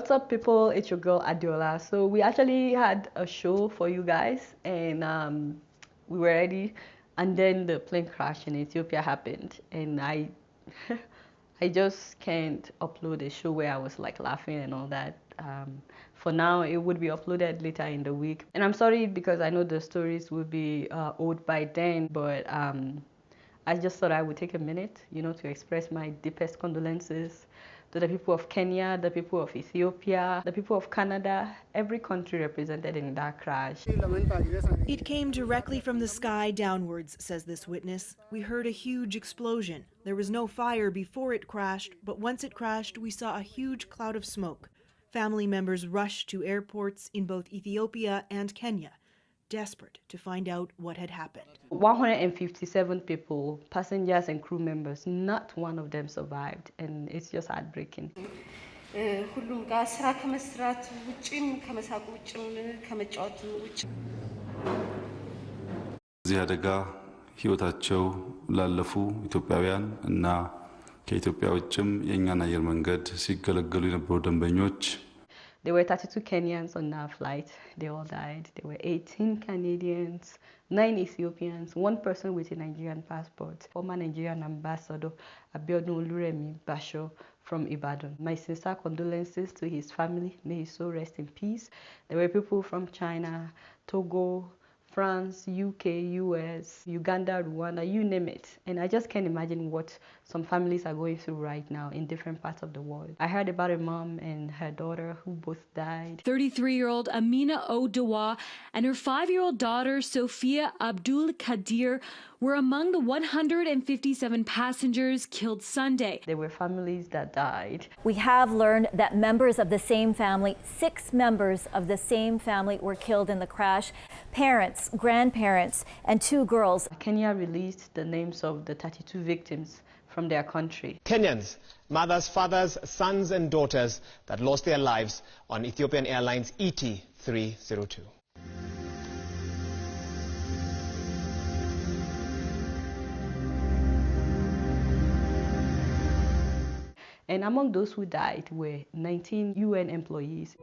What's up, people? It's your girl Adeola. So we actually had a show for you guys, and we were ready, and then the plane crash in Ethiopia happened, and I just can't upload a show where I was like laughing and all that. For now, it would be uploaded later in the week, and I'm sorry because I know the stories will be old by then, but I just thought I would take a minute, to express my deepest condolences to the people of Kenya, the people of Ethiopia, the people of Canada, every country represented in that crash. It came directly from the sky downwards, says this witness. We heard a huge explosion. There was no fire before it crashed, but once it crashed, we saw a huge cloud of smoke. Family members rushed to airports in both Ethiopia and Kenya, desperate to find out what had happened. 157 people, passengers and crew members, not one of them survived, and it's just heartbreaking. እዚህ አደጋ ህይወታቸው ላለፉ ኢትዮጵያውያን እና ከኢትዮጵያ ውጭም የእኛን አየር መንገድ ሲገለገሉ የነበሩ ደንበኞች There were 32 Kenyans on our flight. They all died. There were 18 Canadians, 9 Ethiopians, 1 person with a Nigerian passport, former Nigerian ambassador Abiodun Basho from Ibadan. My sincere condolences to his family. May his soul rest in peace. There were people from China, Togo, France, UK, US, Uganda, Rwanda, you name it. And I just can't imagine what some families are going through right now in different parts of the world. I heard about a mom and her daughter who both died. 33-year-old Amina Odawa and her 5-year-old daughter Sophia Abdul Kadir were among the 157 passengers killed Sunday. There were families that died. We have learned that members of the same family, 6 members of the same family were killed in the crash. Parents, grandparents, and 2 girls. Kenya released the names of the 32 victims from their country. Kenyans, mothers, fathers, sons and daughters that lost their lives on Ethiopian Airlines ET302. And among those who died were 19 UN employees.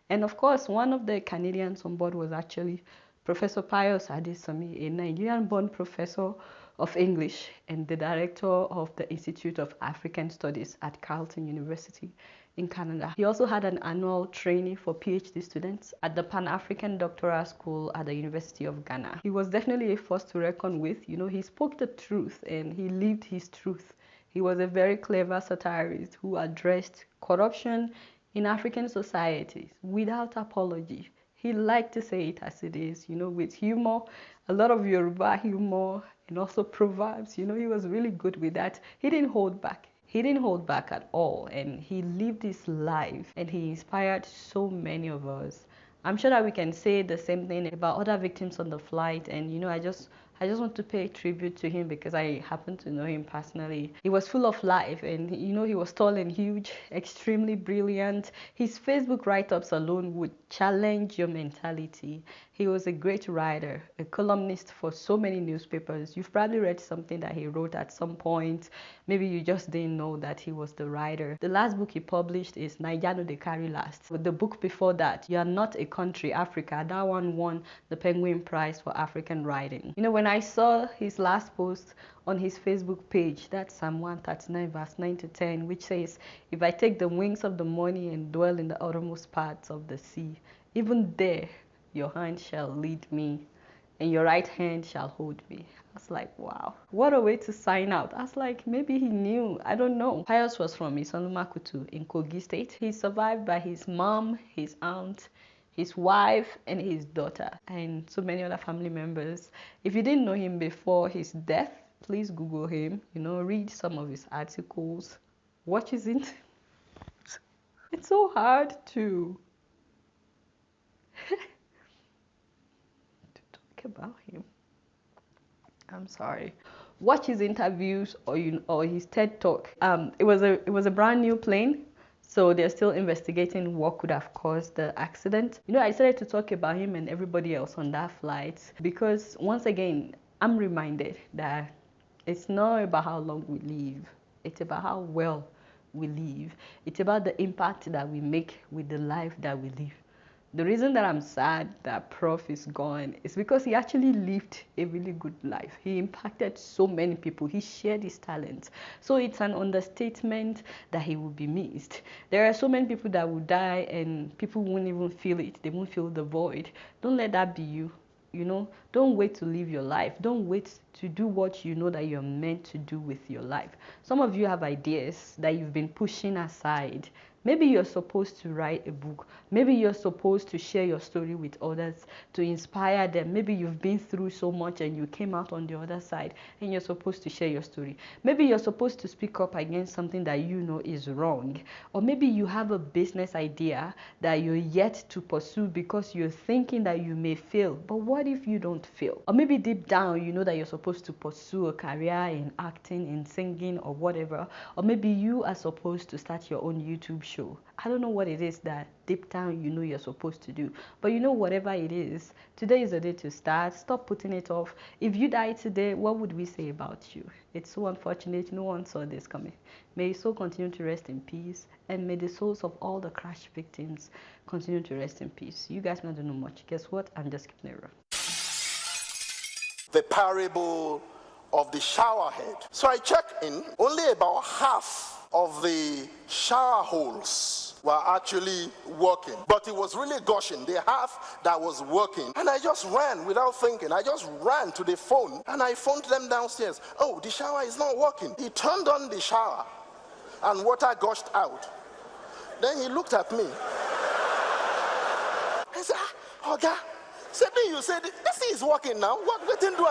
And of course, one of the Canadians on board was actually Professor Pius Adesanmi, a Nigerian-born professor of English and the director of the Institute of African Studies at Carleton University in Canada. He also had an annual training for PhD students at the Pan-African Doctoral School at the University of Ghana. He was definitely a force to reckon with. He spoke the truth and he lived his truth. He was a very clever satirist who addressed corruption in African societies without apology. He liked to say it as it is, with humor, a lot of Yoruba humor, and also proverbs. He was really good with that. He didn't hold back. He didn't hold back at all, and he lived his life, and he inspired so many of us. I'm sure that we can say the same thing about other victims on the flight, and I just want to pay tribute to him because I happen to know him personally. He was full of life, and he was tall and huge, extremely brilliant. His Facebook write-ups alone would challenge your mentality. He was a great writer, a columnist for so many newspapers. You've probably read something that he wrote at some point. Maybe you just didn't know that he was the writer. The last book he published is Naija No Dey Carry Last. The book before that, You Are Not a Country, Africa, that one won the Penguin Prize for African Writing. When I saw his last post on his Facebook page, that's Psalm 139 verse 9 to 10, which says, "If I take the wings of the morning and dwell in the uttermost parts of the sea, even there your hand shall lead me, and your right hand shall hold me." I was like, wow, what a way to sign out. I was like, maybe he knew, I don't know. Pius was from Isolumakutu in Kogi State. He's survived by his mom, his aunt, his wife, and his daughter, and so many other family members. If you didn't know him before his death, please Google him, read some of his articles, watch his interviews. It's so hard to talk about him. I'm sorry. Watch his interviews or his TED Talk. It was a brand new plane, So they're still investigating what could have caused the accident. You know, I decided to talk about him and everybody else on that flight because once again, I'm reminded that it's not about how long we live. It's about how well we live. It's about the impact that we make with the life that we live. The reason that I'm sad that Prof is gone is because he actually lived a really good life. He impacted so many people. He shared his talent. So it's an understatement that he will be missed. There are so many people that will die and people won't even feel it. They won't feel the void. Don't let that be you. You know, don't wait to live your life. Don't wait to do what you know that you're meant to do with your life. Some of you have ideas that you've been pushing aside. Maybe you're supposed to write a book. Maybe you're supposed to share your story with others to inspire them. Maybe you've been through so much and you came out on the other side and you're supposed to share your story. Maybe you're supposed to speak up against something that you know is wrong. Or maybe you have a business idea that you're yet to pursue because you're thinking that you may fail. But what if you don't fail? Or maybe deep down you know that you're supposed to pursue a career in acting, in singing or whatever. Or maybe you are supposed to start your own YouTube show. I don't know what it is that deep down you know you're supposed to do, but you know whatever it is, today is the day to start. Stop putting it off. If you die today, what would we say about you? It's so unfortunate. No one saw this coming. May your soul continue to rest in peace, and may the souls of all the crash victims continue to rest in peace. You guys don't know much. Guess what? I'm just keeping it real. The parable of the shower head. So I checked in, only about half of the shower holes were actually working, but it was really gushing, the half that was working. And I just ran without thinking. I just ran to the phone and I phoned them downstairs. Oh, the shower is not working. He turned on the shower and water gushed out. Then he looked at me. I said, Oga, you said this thing is working now. What didn't do?